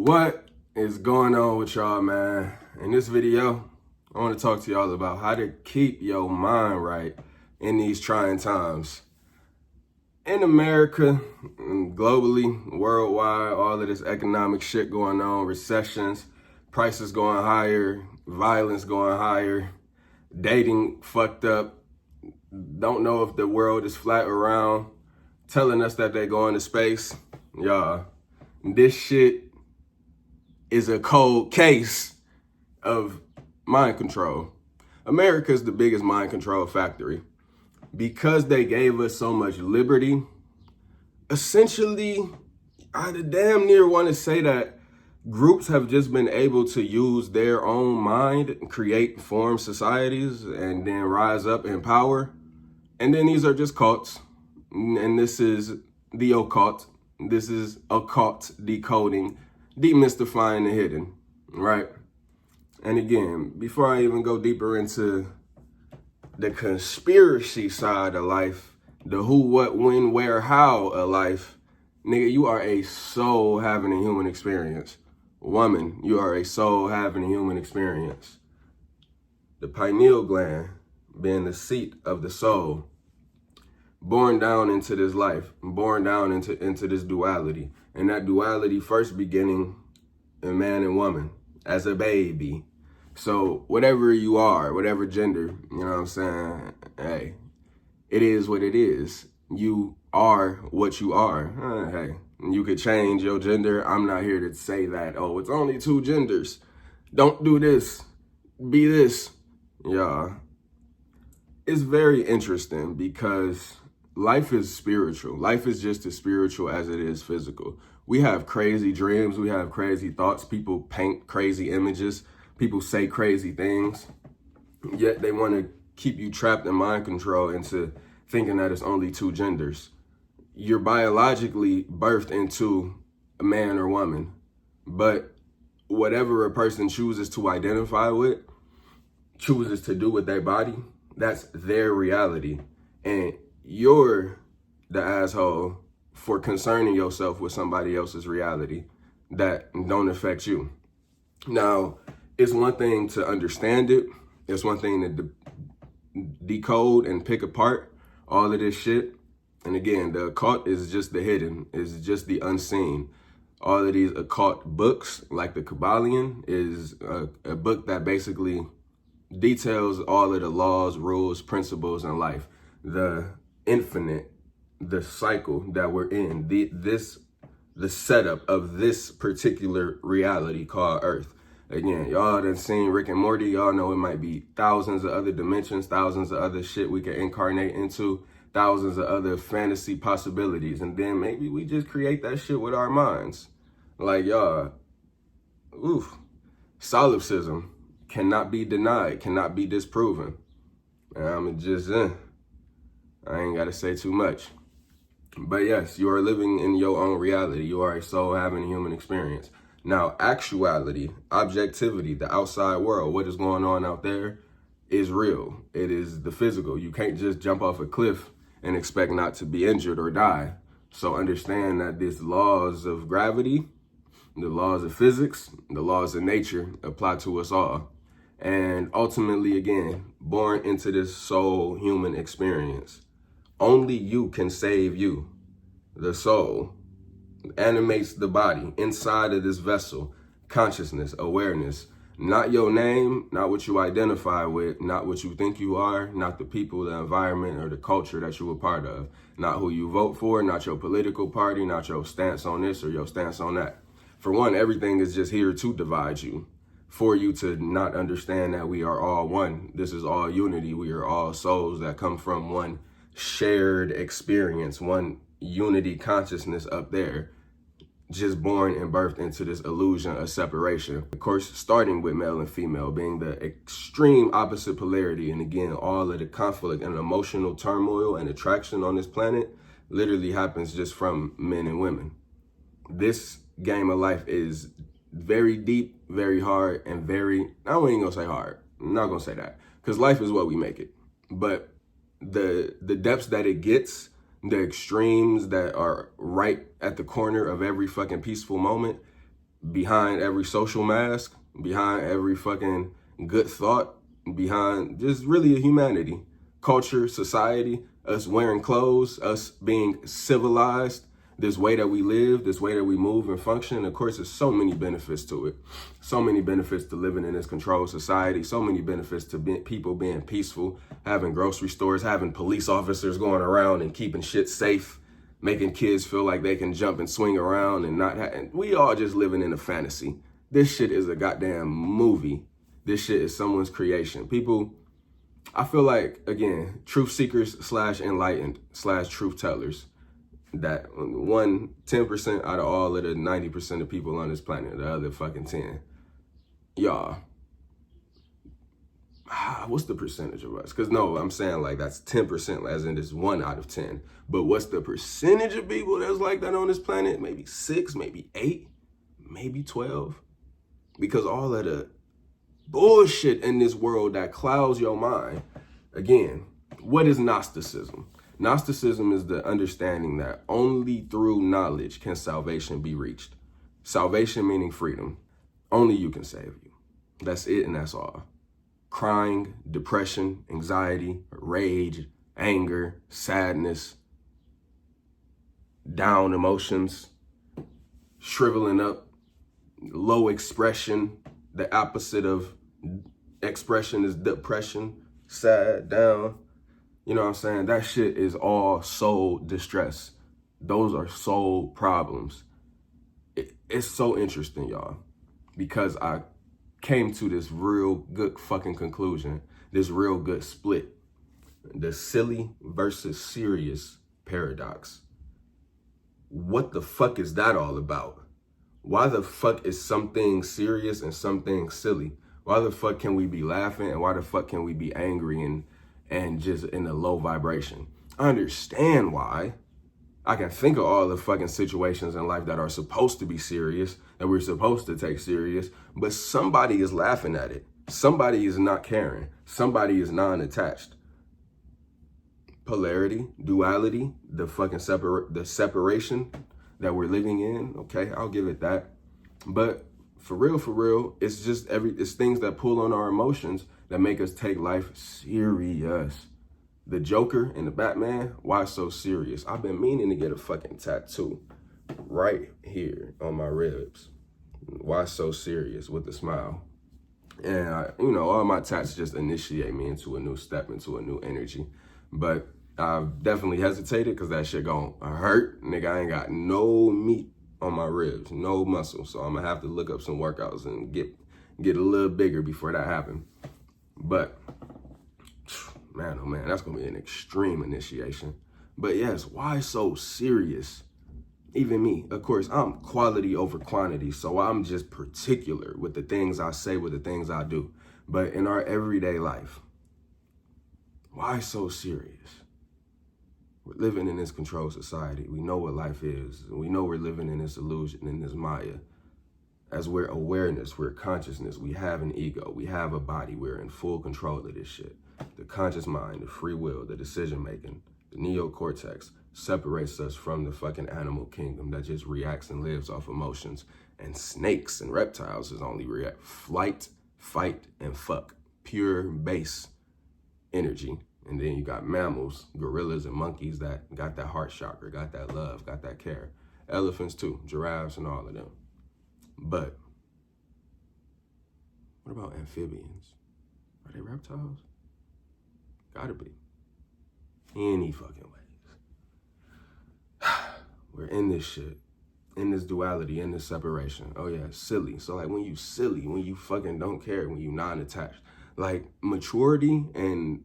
What is going on with y'all, man? In this video, I want to talk to y'all about how to keep your mind right in these trying times. In America, globally, worldwide, all of this economic shit going on, recessions, prices going higher, violence going higher, dating fucked up, don't know if the world is flat or round, telling us that they're going to space. Y'all, this shit is a cold case of mind control. America is the biggest mind control factory. Because they gave us so much liberty, essentially, I damn near want to say that groups have just been able to use their own mind, create, form societies, and then rise up in power. And then these are just cults. And this is the occult. This is occult decoding, demystifying the hidden, right? And again, before I even go deeper into the conspiracy side of life, the who, what, when, where, how of life, nigga, you are a soul having a human experience. Woman, you are a soul having a human experience. The pineal gland being the seat of the soul, born down into this life, born down into this duality. And that duality first beginning in man and woman as a baby. So whatever you are, whatever gender, you know what I'm saying? Hey, it is what it is. You are what you are. Hey, you could change your gender. I'm not here to say that, oh, it's only two genders. Don't do this. Be this. Yeah. It's very interesting because life is spiritual. Life is just as spiritual as it is physical. We have crazy dreams. We have crazy thoughts. People paint crazy images. People say crazy things. Yet they want to keep you trapped in mind control into thinking that it's only two genders. You're biologically birthed into a man or woman. But whatever a person chooses to identify with, chooses to do with their body, that's their reality. And you're the asshole for concerning yourself with somebody else's reality that don't affect you. Now, it's one thing to understand it. It's one thing to decode and pick apart all of this shit. And again, the occult is just the hidden, is just the unseen. All of these occult books, like the Kabbalion, is a book that basically details all of the laws, rules, principles in life. The infinite, the cycle that we're in, the setup of this particular reality called Earth. Again, y'all done seen Rick and Morty. Y'all know it might be thousands of other dimensions, thousands of other shit we can incarnate into, thousands of other fantasy possibilities. And then maybe we just create that shit with our minds. Like, y'all, solipsism cannot be denied, cannot be disproven. And I'm just, I ain't got to say too much. But yes, you are living in your own reality. You are a soul having a human experience. Now, actuality, objectivity, the outside world, what is going on out there is real. It is the physical. You can't just jump off a cliff and expect not to be injured or die. So understand that these laws of gravity, the laws of physics, the laws of nature apply to us all. And ultimately, again, born into this soul human experience. Only you can save you. The soul animates the body inside of this vessel, consciousness, awareness, not your name, not what you identify with, not what you think you are, not the people, the environment, or the culture that you were part of, not who you vote for, not your political party, not your stance on this or your stance on that. For one, everything is just here to divide you, for you to not understand that we are all one. This is all unity. We are all souls that come from one shared experience, one unity consciousness up there, just born and birthed into this illusion of separation. Of course, starting with male and female being the extreme opposite polarity. And again, all of the conflict and emotional turmoil and attraction on this planet literally happens just from men and women. This game of life is very deep, very hard, and very, I ain't gonna say hard. I'm not gonna say that, because life is what we make it. But the depths that it gets, the extremes that are right at the corner of every fucking peaceful moment, behind every social mask, behind every fucking good thought, behind just really a humanity, culture, society, us wearing clothes, us being civilized, this way that we live, this way that we move and function. Of course, there's so many benefits to it. So many benefits to living in this controlled society. So many benefits to people being peaceful, having grocery stores, having police officers going around and keeping shit safe, making kids feel like they can jump and swing around and not and we all just living in a fantasy. This shit is a goddamn movie. This shit is someone's creation. People, I feel like, again, truth seekers / enlightened / truth tellers, that 10% out of all of the 90% of people on this planet, the other fucking 10, y'all, what's the percentage of us? Because no, I'm saying like that's 10%, as in this 1 out of 10. But what's the percentage of people that's like that on this planet? Maybe 6, maybe 8, maybe 12. Because all of the bullshit in this world that clouds your mind. Again, what is Gnosticism? Gnosticism is the understanding that only through knowledge can salvation be reached. Salvation meaning freedom. Only you can save you. That's it and that's all. Crying, depression, anxiety, rage, anger, sadness, down emotions, shriveling up, low expression. The opposite of expression is depression, sad, down. You know what I'm saying? That shit is all soul distress. Those are soul problems. It's so interesting, y'all, because I came to this real good fucking conclusion, this real good split. The silly versus serious paradox. What the fuck is that all about? Why the fuck is something serious and something silly? Why the fuck can we be laughing and why the fuck can we be angry and just in a low vibration? I understand why. I can think of all the fucking situations in life that are supposed to be serious, that we're supposed to take serious, but somebody is laughing at it. Somebody is not caring. Somebody is non-attached. Polarity, duality, the fucking separation that we're living in. Okay, I'll give it that. But for real, it's just it's things that pull on our emotions that make us take life serious. The Joker and the Batman, why so serious? I've been meaning to get a fucking tattoo right here on my ribs. Why so serious, with a smile? And all my tats just initiate me into a new step, into a new energy. But I've definitely hesitated because that shit gonna hurt. Nigga, I ain't got no meat on my ribs, no muscle. So I'm gonna have to look up some workouts and get a little bigger before that happens. But man, oh man, that's gonna be an extreme initiation. But yes, why so serious? Even me, of course, I'm quality over quantity. So I'm just particular with the things I say, with the things I do. But in our everyday life, why so serious? We're living in this controlled society. We know what life is. We know we're living in this illusion, in this Maya. As we're awareness, we're consciousness, we have an ego, we have a body, we're in full control of this shit. The conscious mind, the free will, the decision making, the neocortex separates us from the fucking animal kingdom that just reacts and lives off emotions. And snakes and reptiles is only flight, fight, and fuck. Pure base energy. And then you got mammals, gorillas and monkeys that got that heart chakra, got that love, got that care. Elephants too, giraffes and all of them. But what about amphibians? Are they reptiles? Gotta be. Any fucking ways. We're in this shit, in this duality, in this separation. Oh yeah, silly. So like when you silly, when you fucking don't care, when you non-attached, like maturity and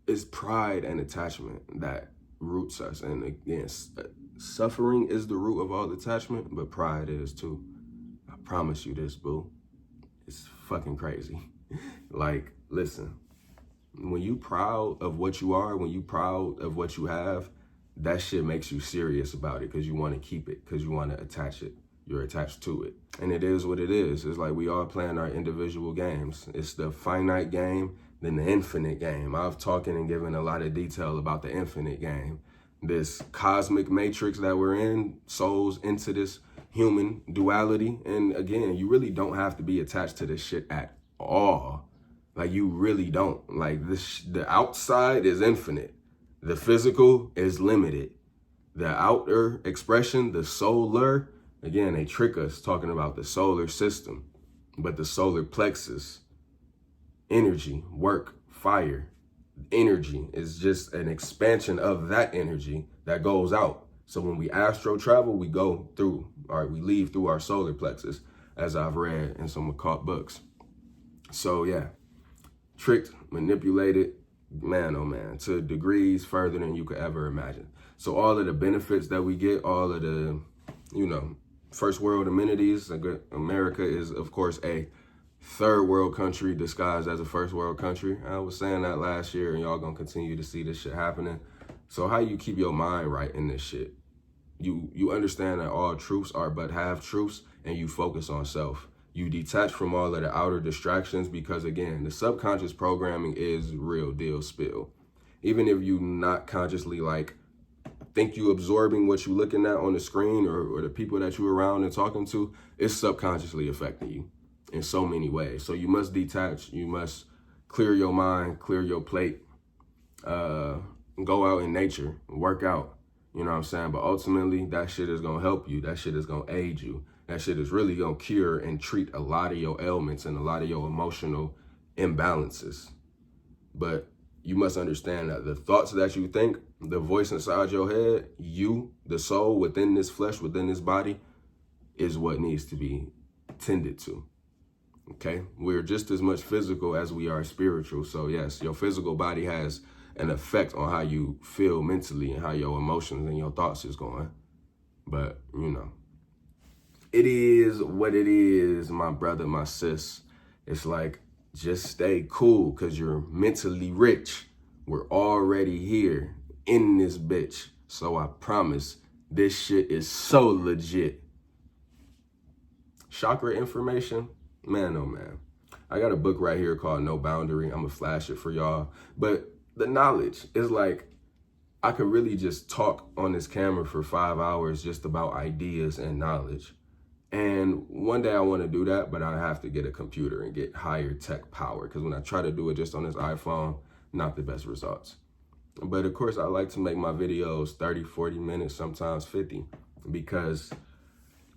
it's pride and attachment that roots us. And again, suffering is the root of all attachment, but pride is too. I promise you this, boo. It's fucking crazy. Like, listen, when you proud of what you are, when you proud of what you have, that shit makes you serious about it because you want to keep it, because you want to attach it. You're attached to it. And it is what it is. It's like we all playing our individual games. It's the finite game, then the infinite game. I've talked and given a lot of detail about the infinite game. This cosmic matrix that we're in, souls into this human duality. And again, you really don't have to be attached to this shit at all. Like, you really don't. Like, the outside is infinite. The physical is limited. The outer expression, the solar, again, they trick us talking about the solar system, but the solar plexus, energy, work, fire, energy is just an expansion of that energy that goes out. So when we astro travel, we go through, we leave through our solar plexus, as I've read in some occult books. So yeah, tricked, manipulated, man, oh man, to degrees further than you could ever imagine. So all of the benefits that we get, all of the, first world amenities, America is, of course, a third world country disguised as a first world country. I was saying that last year, and y'all gonna continue to see this shit happening. So how you keep your mind right in this shit? You understand that all truths are but half truths, and you focus on self. You detach from all of the outer distractions, because again, the subconscious programming is real deal spill. Even if you not consciously think you absorbing what you looking at on the screen or the people that you around and talking to, it's subconsciously affecting you in so many ways. So you must detach, you must clear your mind, clear your plate, go out in nature, work out, you know what I'm saying? But ultimately, that shit is gonna help you. That shit is gonna aid you. That shit is really gonna cure and treat a lot of your ailments and a lot of your emotional imbalances. But you must understand that the thoughts that you think, the voice inside your head, you, the soul within this flesh, within this body, is what needs to be tended to. Okay? We're just as much physical as we are spiritual. So yes, your physical body has an effect on how you feel mentally and how your emotions and your thoughts is going. But, it is what it is, my brother, my sis. It's like, just stay cool, because you're mentally rich. We're already here in this bitch. So I promise, this shit is so legit. Chakra information, man, oh man. I got a book right here called No Boundary. I'm gonna flash it for y'all. But the knowledge is like, I could really just talk on this camera for 5 hours just about ideas and knowledge. And one day I want to do that, but I have to get a computer and get higher tech power, because when I try to do it just on this iPhone, not the best results. But of course, I like to make my videos 30, 40 minutes, sometimes 50,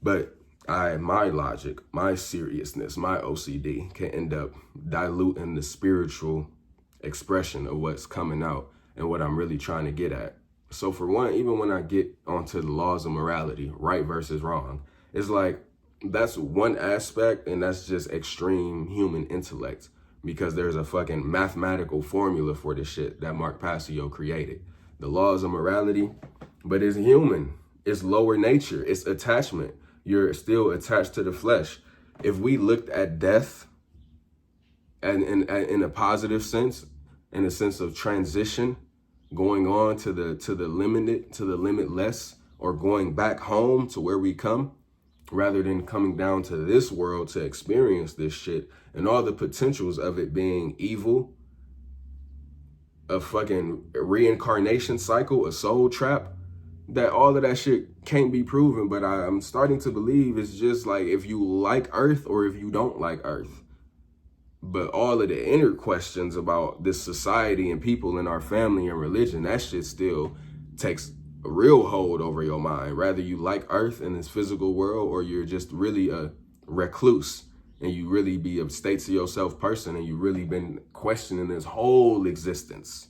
but my logic, my seriousness, my OCD can end up diluting the spiritual expression of what's coming out and what I'm really trying to get at. So for one, even when I get onto the laws of morality, right versus wrong, it's like, that's one aspect, and that's just extreme human intellect, because there's a fucking mathematical formula for this shit that Mark Passio created. The laws of morality, but it's human. It's lower nature. It's attachment. You're still attached to the flesh. If we looked at death and in a positive sense, in a sense of transition, going on to the limited, to the limitless, or going back home to where we come, rather than coming down to this world to experience this shit and all the potentials of it being evil, a fucking reincarnation cycle, a soul trap, that all of that shit can't be proven. But I'm starting to believe it's just like, if you like Earth or if you don't like Earth. But all of the inner questions about this society and people and our family and religion, that shit still takes a real hold over your mind. Rather you like Earth in this physical world, or you're just really a recluse and you really be a state to yourself person and you really been questioning this whole existence.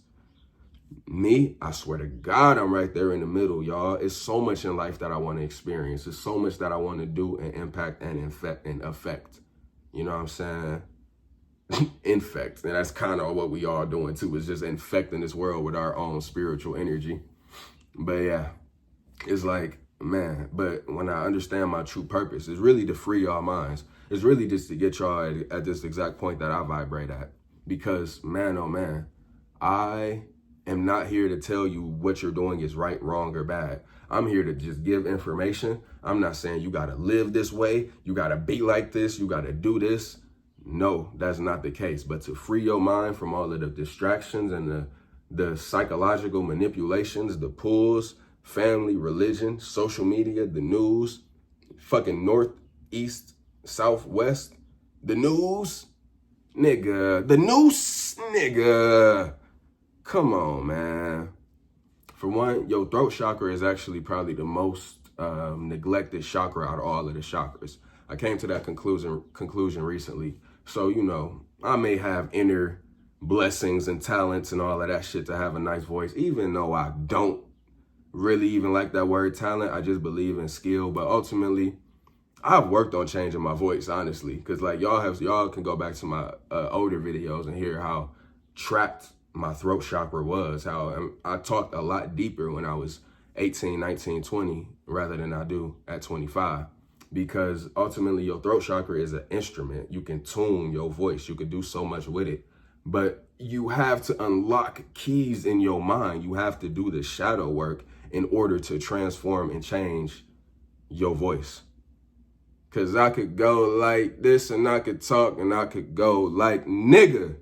Me, I swear to God, I'm right there in the middle, y'all. It's so much in life that I want to experience. There's so much that I want to do and impact and affect. You know what I'm saying? Infect. And that's kind of what we all doing too, is just infecting this world with our own spiritual energy. But yeah, it's like, man, but when I understand my true purpose, it's really to free y'all minds. It's really just to get y'all at this exact point that I vibrate at. Because, man, oh man, I am not here to tell you what you're doing is right, wrong, or bad. I'm here to just give information. I'm not saying you got to live this way, you got to be like this, you got to do this. No, that's not the case. But to free your mind from all of the distractions and the psychological manipulations, the pulls, family, religion, social media, the news, fucking north, east, southwest, the news, nigga, the noose, nigga. Come on, man. For one, your throat chakra is actually probably the most neglected chakra out of all of the chakras. I came to that conclusion recently. So, you know, I may have inner blessings and talents and all of that shit to have a nice voice, even though I don't really even like that word talent. I just believe in skill. But ultimately, I've worked on changing my voice, honestly, because like y'all can go back to my older videos and hear how trapped my throat chakra was, how I talked a lot deeper when I was 18, 19, 20, rather than I do at 25. Because ultimately your throat chakra is an instrument. You can tune your voice. You can do so much with it. But you have to unlock keys in your mind. You have to do the shadow work in order to transform and change your voice. Because I could go like this and I could talk and I could go like, nigga,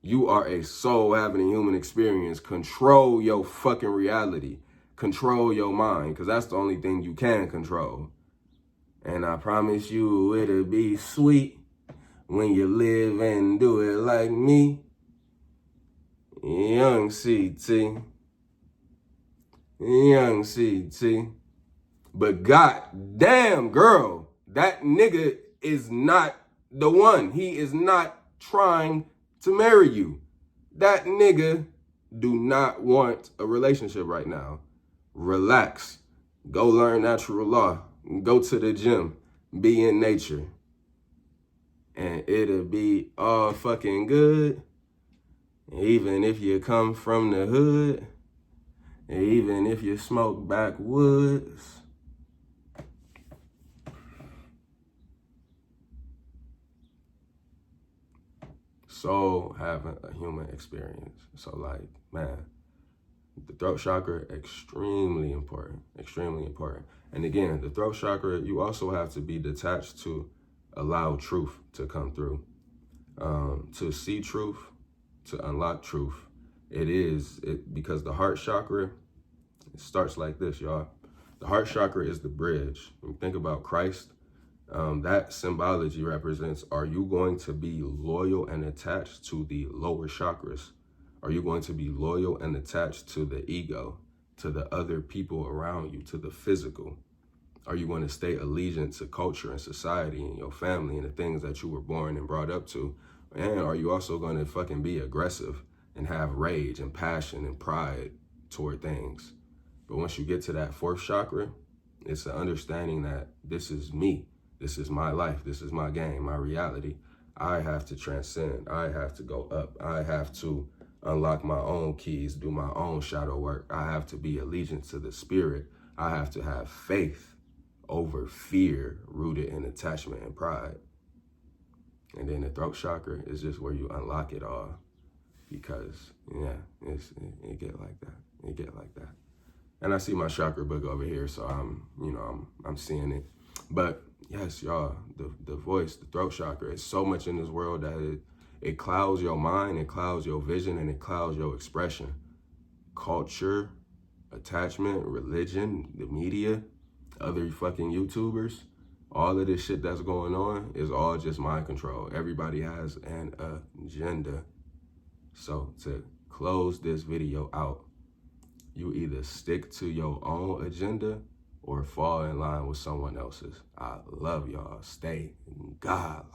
you are a soul having a human experience. Control your fucking reality. Control your mind, because that's the only thing you can control. And I promise you it'll be sweet when you live and do it like me. Young CT. Young CT. But goddamn, girl, that nigga is not the one. He is not trying to marry you. That nigga do not want a relationship right now. Relax. Go learn natural law. Go to the gym. Be in nature. And it'll be all fucking good. Even if you come from the hood. Even if you smoke backwoods. So having a human experience. So like, man, the throat chakra, extremely important, extremely important. And again, the throat chakra, you also have to be detached to allow truth to come through. To see truth, to unlock truth. Because the heart chakra, it starts like this, y'all. The heart chakra is the bridge. When you think about Christ, that symbology represents, are you going to be loyal and attached to the lower chakras? Are you going to be loyal and attached to the ego, to the other people around you, to the physical? Are you going to stay allegiant to culture and society and your family and the things that you were born and brought up to? And are you also going to fucking be aggressive and have rage and passion and pride toward things? But once you get to that fourth chakra, it's an understanding that this is me. This is my life. This is my game, my reality. I have to transcend. I have to go up. I have to unlock my own keys, do my own shadow work. I have to be allegiant to the spirit. I have to have faith over fear rooted in attachment and pride. And then the throat chakra is just where you unlock it all. Because, yeah, it get like that. It get like that. And I see my chakra book over here, so I'm seeing it. But yes, y'all, the voice, the throat chakra, is so much in this world that it clouds your mind, it clouds your vision, and it clouds your expression. Culture, attachment, religion, the media, other fucking YouTubers, all of this shit that's going on is all just mind control. Everybody has an agenda. So to close this video out, you either stick to your own agenda or fall in line with someone else's. I love y'all. Stay God.